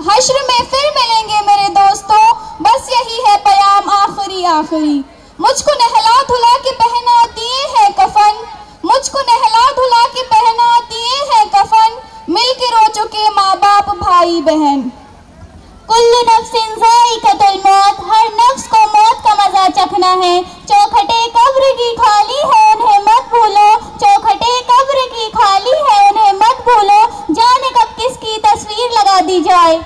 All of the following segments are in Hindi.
हश्र में फिर मिलेंगे मेरे दोस्तों, बस यही है पयाम आखिरी आखिरी। मुझको नहला धुला के पहना दिए हैं कफन, मुझको नहला धुला के पहना दिए हैं कफन, मिल के रो चुके माँ बाप भाई बहन। कुल्लु नफ्सिन ज़ाइक़तुल मौत, हर नफ्स को मौत का मजा चखना है। चौखटे कब्र की खाली है उन्हें मत भूलो, चौखटे कब्र की खाली है उन्हें मत भूलो, जाने कब किसकी तस्वीर लगा दी जाए।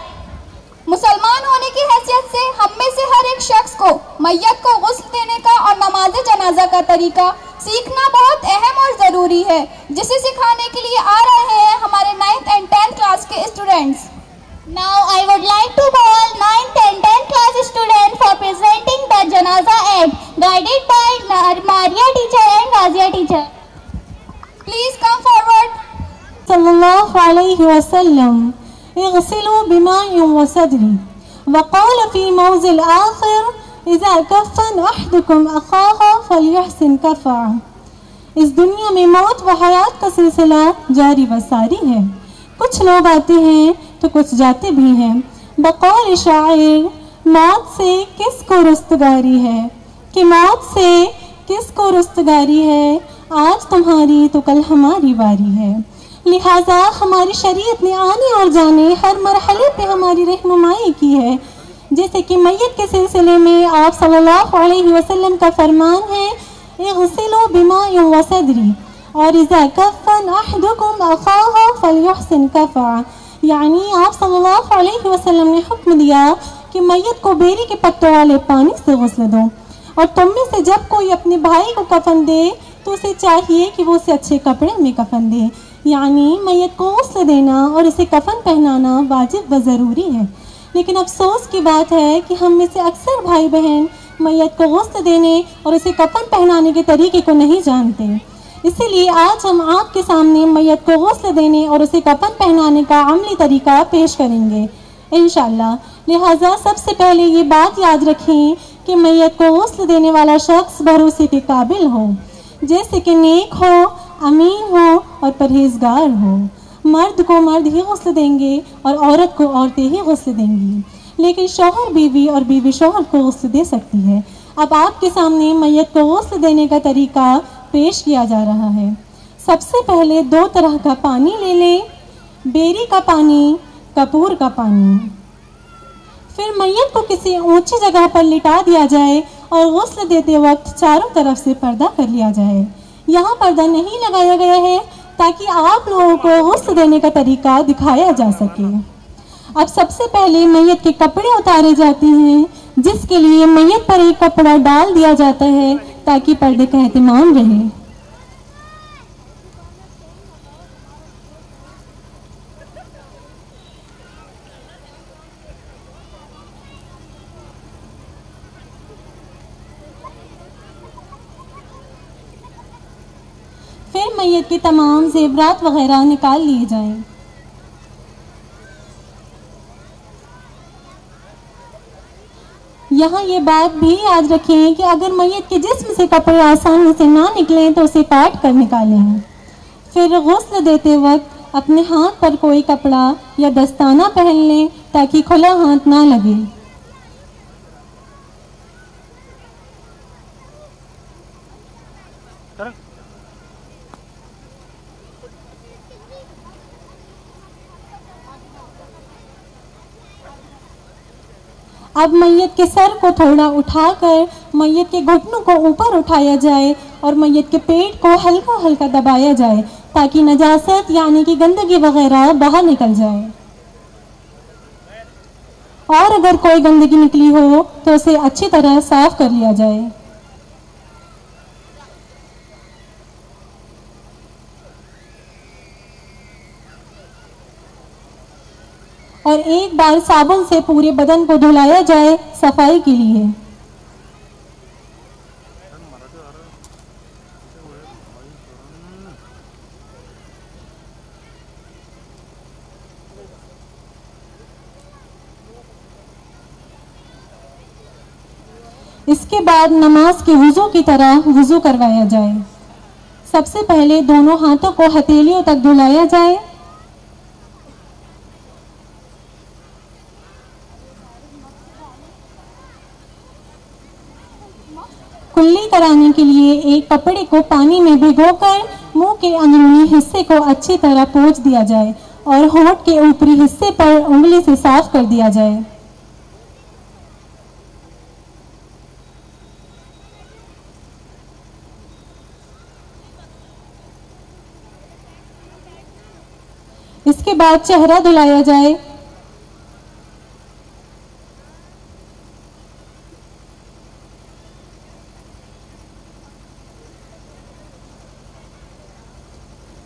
मुसलमान होने की हैसियत से हम में से हर एक शख्स को मैयत को गुस्ल देने का और नमाज जनाजा का तरीका सीखना बहुत अहम और ज़रूरी है, जिसे सिखाने के लिए आ रहे हैं हमारे 9th and 10th क्लास के students. Now I would like to call 9th and 10th class students for presenting the Janaza act, guided by Maria teacher and Razia teacher. Please come forward. सल्लल्लाहु अलैहि वसल्लम इग़सिलू बिमाइन व सदरी वक़ाल फ़ी मौज़िल आख़िर इज़ा कफ़न अहदुकुम अख़ाहु फ़लयुहसिन कफ़अहु। इस दुनिया में मौत व हयात का सिलसिला जारी व सारी है। कुछ लोग आते हैं तो कुछ जाते भी हैं। बक़ौल शायर, मौत से किसको रुस्तगारी है, कि मौत से किसको रुस्तगारी है, आज तुम्हारी तो कल हमारी बारी है। लिहाजा हमारी शरीयत ने आने और जाने हर मरहले पे हमारी रहनुमाई की है। जैसे कि मैयत के सिलसिले में आप सल्लल्लाहु अलैहि वसल्लम का फरमान है, इग़सिलू बिमाइन व सदरी, और इज़ा कफ़न अहदुकुम अख़ाहु फ़लयुहसिन कफ़अहु, यानी आप सल्लल्लाहु अलैहि वसल्लम ने हुक्म दिया कि मैयत को बेरी के पत्तों वाले पानी से गुस्ल दो, और तुम में से जब कोई अपने भाई को कफन दे तो उसे चाहिए कि वो उसे अच्छे कपड़े में कफन दे। यानी मैयत को गुस्ल देना और उसे कफन पहनाना वाजिब व ज़रूरी है। लेकिन अफसोस की बात है कि हम में से अक्सर भाई बहन मैयत को गुस्ल देने और उसे कफन पहनाने के तरीके को नहीं जानते। इसीलिए आज हम आपके सामने मैयत को गुस्ल देने और उसे कफन पहनाने का अमली तरीका पेश करेंगे इंशाअल्लाह। लिहाजा सबसे पहले ये बात याद रखें कि मैयत को गुस्ल देने वाला शख्स भरोसे के काबिल हो, जैसे कि नेक हो, अमीन हो और परहेजगार हो। मर्द को मर्द ही गुस्ल देंगे और औरत को औरतें ही गुस्ल देंगी, लेकिन शौहर बीवी और बीवी शौहर को गुस्ल दे सकती है। अब आपके सामने मैयत को गुस्ल देने का तरीका पेश किया जा रहा है। सबसे पहले 2 तरह का पानी ले लें, बेरी का पानी, कपूर का पानी। फिर मैयत को किसी ऊंची जगह पर लिटा दिया जाए और गुस्ल देते वक्त चारों तरफ से पर्दा कर लिया जाए। यहाँ पर्दा नहीं लगाया गया है ताकि आप लोगों को गुस्ल देने का तरीका दिखाया जा सके। अब सबसे पहले मैयत के कपड़े उतारे जाते हैं, जिसके लिए मैयत पर एक कपड़ा डाल दिया जाता है ताकि पर्दे का एहतमाम रहे। फिर मैयत के तमाम जेवरात वगैरह निकाल लिए जाएं। यहाँ ये बात भी याद रखें कि अगर मैयत के जिस्म से कपड़े आसानी से ना निकलें तो उसे काट कर निकालें। फिर गुस्ल देते वक्त अपने हाथ पर कोई कपड़ा या दस्ताना पहन लें ताकि खुला हाथ ना लगे। अब मैयत के सर को थोड़ा उठाकर मैयत के घुटनों को ऊपर उठाया जाए और मैयत के पेट को हल्का हल्का दबाया जाए ताकि नजासत यानी कि गंदगी वगैरह बाहर निकल जाए। और अगर कोई गंदगी निकली हो तो उसे अच्छी तरह साफ कर लिया जाए। और एक बार साबुन से पूरे बदन को धुलाया जाए सफाई के लिए। इसके बाद नमाज के वुज़ू की तरह वुज़ू करवाया जाए। सबसे पहले दोनों हाथों को हथेलियों तक धुलाया जाए। कुल्ली कराने के लिए एक कपड़े को पानी में भिगोकर मुंह के अंदरूनी हिस्से को अच्छी तरह पोंछ दिया जाए और होंठ के ऊपरी हिस्से पर उंगली से साफ कर दिया जाए। इसके बाद चेहरा धुलाया जाए।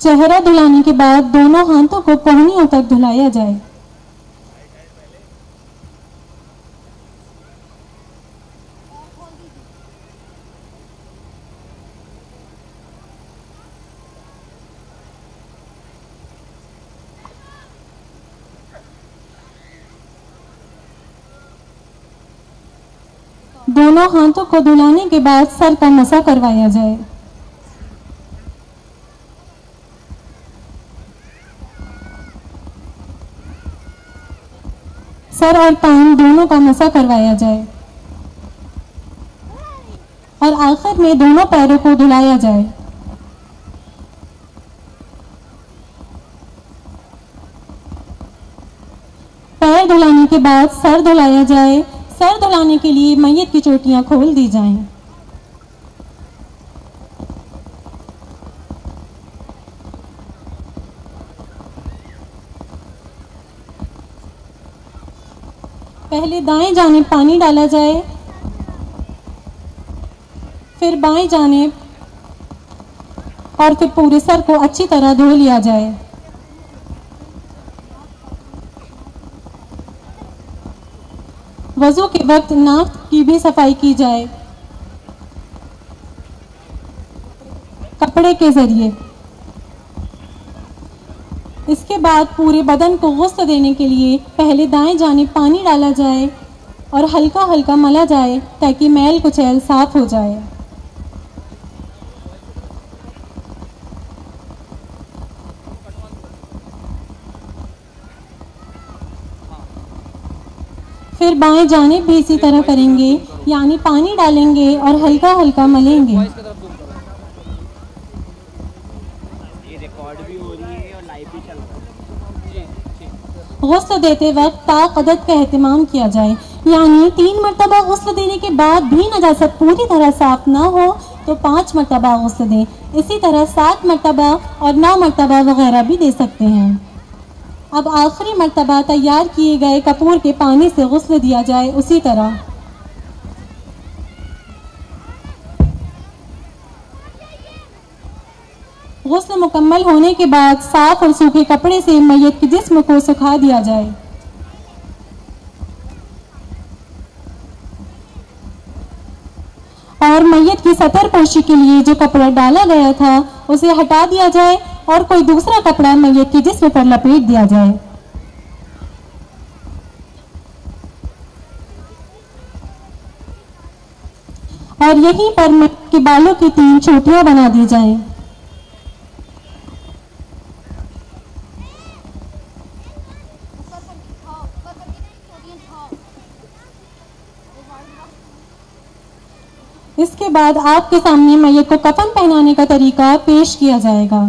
चेहरा धुलाने के बाद दोनों हाथों को कोहनियों तक धुलाया जाए। दोनों हाथों को धुलाने के बाद सर का मसा करवाया जाए। सर और कान दोनों का मसा करवाया जाए और आखिर में दोनों पैरों को धुलाया जाए। पैर धुलाने के बाद सर धुलाया जाए। सर धुलाने के लिए मैयत की चोटियां खोल दी जाएं। पहले दाएं जानिब पानी डाला जाए, फिर बाएं जानिब और फिर पूरे सर को अच्छी तरह धो लिया जाए। वज़ू के वक्त नाक की भी सफाई की जाए कपड़े के जरिए। इसके बाद पूरे बदन को गुस्ल देने के लिए पहले दाएं जानिब पानी डाला जाए और हल्का हल्का मला जाए ताकि मैल कुचैल साफ हो जाए। फिर बाएं जानिब भी इसी तरह करेंगे, यानी पानी डालेंगे और हल्का हल्का मलेंगे। गुस्ल देते वक्त ताक़दत का एहतमाम किया जाए, यानी 3 मरतबा गुस्ल देने के बाद भी नजासत पूरी तरह साफ ना हो तो 5 मरतबा गुस्ल दें। इसी तरह 7 मरतबा और 9 मरतबा वगैरह भी दे सकते हैं। अब आखिरी मरतबा तैयार किए गए कपूर के पानी से गुस्ल दिया जाए। उसी तरह गुस्ल मुकम्मल होने के बाद साफ और सूखे कपड़े से मैयत के जिस्म को सुखा दिया जाए। और मैयत की सतर पोशी के लिए जो कपड़ा डाला गया था उसे हटा दिया जाए और कोई दूसरा कपड़ा मैयत के जिस्म पर लपेट दिया जाए। और यहीं पर मैयत के बालों की 3 चोटियां बना दी जाएं। इसके बाद आपके सामने मैयत को कफन पहनाने का तरीका पेश किया जाएगा।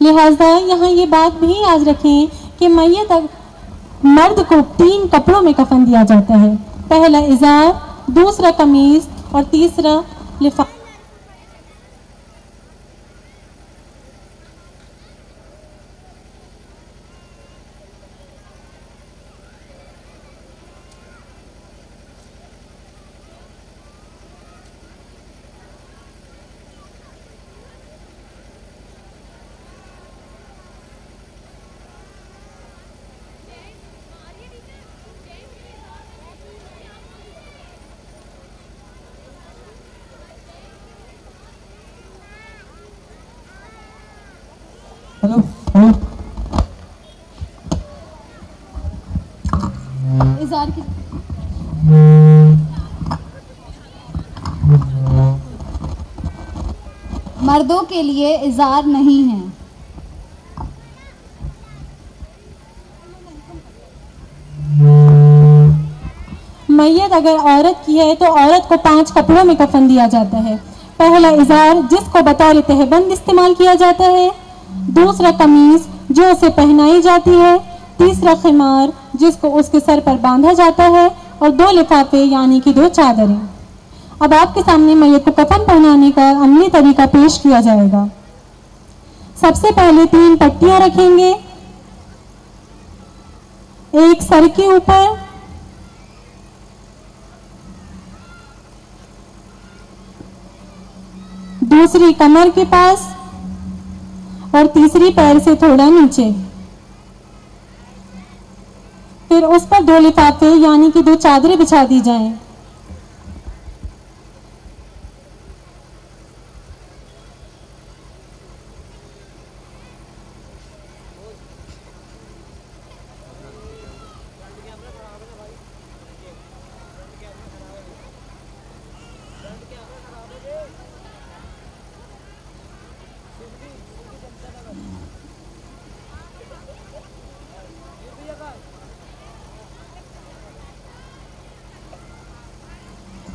लिहाजा यहाँ ये बात भी याद रखें कि मैयत मर्द को 3 कपड़ों में कफन दिया जाता है। पहला इज़ार, दूसरा कमीज और तीसरा लिफाफा। हेलो इज़ार की मर्दों के लिए इज़ार नहीं है। मैयत अगर औरत की है तो औरत को 5 कपड़ों में कफन दिया जाता है। पहला इजार जिसको बतौर तहबंद इस्तेमाल किया जाता है, दूसरा कमीज जो उसे पहनाई जाती है, तीसरा खिमार जिसको उसके सर पर बांधा जाता है और 2 लिफाफे यानी कि 2 चादरें। अब आपके सामने मैयत को कफन पहनाने का अमली तरीका पेश किया जाएगा। सबसे पहले 3 पट्टियां रखेंगे, एक सर के ऊपर, दूसरी कमर के पास और तीसरी पैर से थोड़ा नीचे। फिर उस पर 2 लिफाफे यानी कि 2 चादरें बिछा दी जाएं।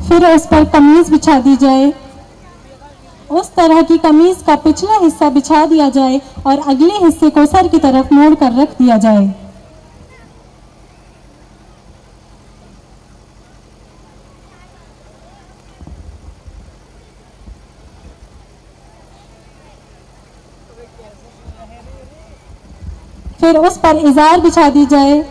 फिर उस पर कमीज बिछा दी जाए। उस तरह की कमीज का पिछला हिस्सा बिछा दिया जाए और अगले हिस्से को सर की तरफ मोड़ कर रख दिया जाए। फिर उस पर इजार बिछा दी जाए।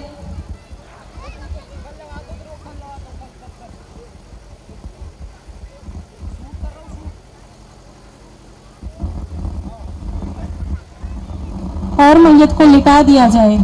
और मैयत को लिटा दिया जाए।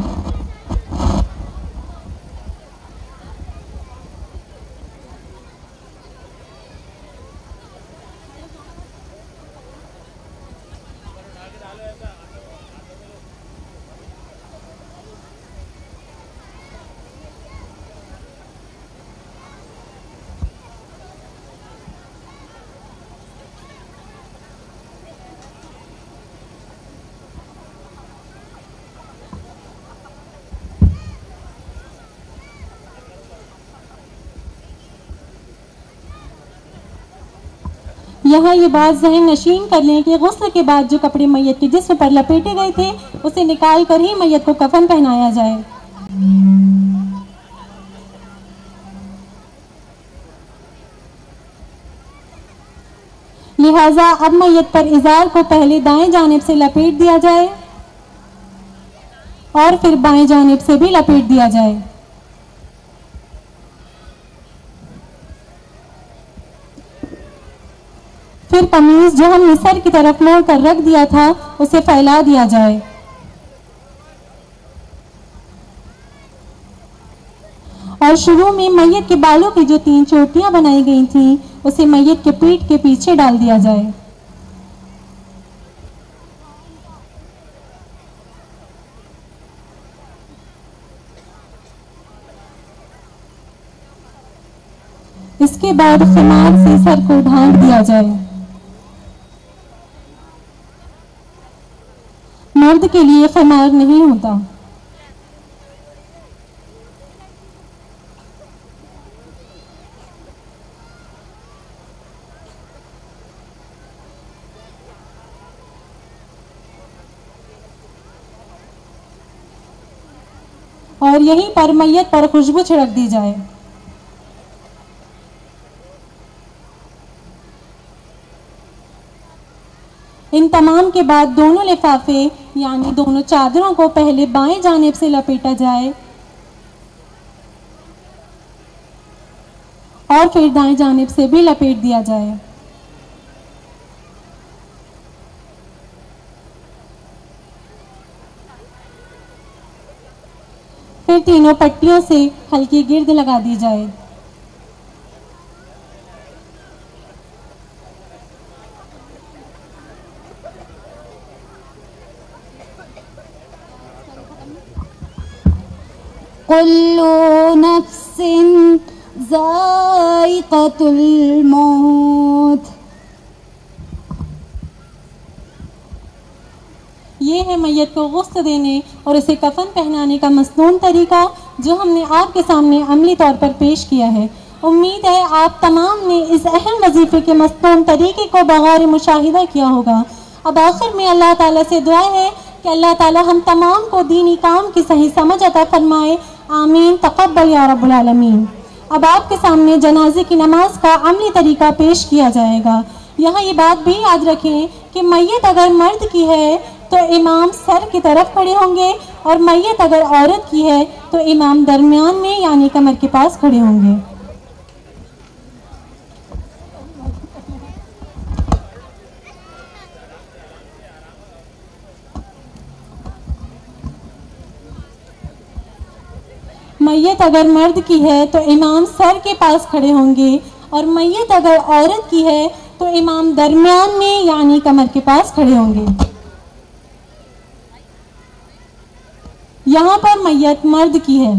यहाँ ये बात ज़हन नशीन कर लें कि गुस्ल के बाद जो कपड़े मैयत के जिस्म पर लपेटे गए थे उसे निकाल कर ही मैयत को कफन पहनाया जाए। लिहाजा अब मैयत पर इजार को पहले दाएं जानिब से लपेट दिया जाए और फिर बाएं जानिब से भी लपेट दिया जाए। फिर कमीज जो हमने सर की तरफ मोड़ कर रख दिया था उसे फैला दिया जाए। और शुरू में मैयत के बालों की जो 3 चोटियां बनाई गई थीं उसे मैयत के पीठ के पीछे डाल दिया जाए। इसके बाद खिमार से सर को ढांक दिया जाए। मर्द के लिए खिमार नहीं होता। और यहीं पर मैयत पर खुशबू छिड़क दी जाए। इन तमाम के बाद दोनों लिफाफे यानी दोनों चादरों को पहले बाएं जानिब से लपेटा जाए और फिर दाएं जानिब से भी लपेट दिया जाए। फिर तीनों पट्टियों से हल्की गिर्द लगा दी जाए। कुल्लु नफ्सिन ज़ाइक़तुल मौत। ये है मैयत को गुस्ल देने और उसे कफन पहनाने का मसनून तरीका जो हमने आपके सामने अमली तौर पर पेश किया है। उम्मीद है आप तमाम ने इस अहम वजीफे के मस्तून तरीके को बगौर मुशाहिदा किया होगा। अब आखिर में अल्लाह ताला से दुआ है कि अल्लाह ताला हम तमाम को दीनी काम की सही समझ अता फरमाए। आमीन तक़ब्बल या रब्बुल आलमीन। अब आपके सामने जनाजे की नमाज का अमली तरीका पेश किया जाएगा। यहाँ ये बात भी याद रखें कि मैयत अगर मर्द की है तो इमाम सर की तरफ खड़े होंगे और मैयत अगर औरत की है तो इमाम दरमियान में यानी कमर के पास खड़े होंगे। मैयत अगर मर्द की है तो इमाम सर के पास खड़े होंगे और मैयत अगर औरत की है तो इमाम दरमियान में यानी कमर के पास खड़े होंगे। यहाँ पर मैयत मर्द की है।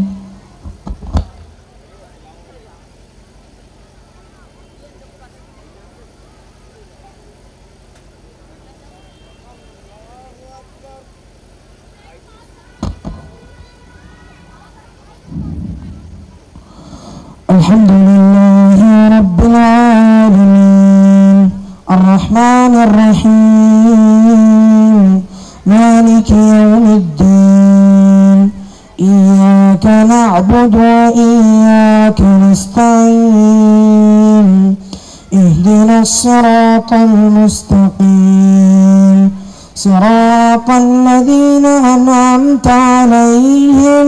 अल्हम्दुलिल्लाह रब्बिल आलमीन अर्रहमानिर रहीम मालिकि यौमिद्दीन इय्याका नअबुदु व इय्याका नस्तईन इहदिनस सिरातल मुस्तकीम सिरातल लज़ीना अनअमता अलैहिम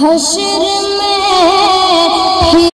हश्र में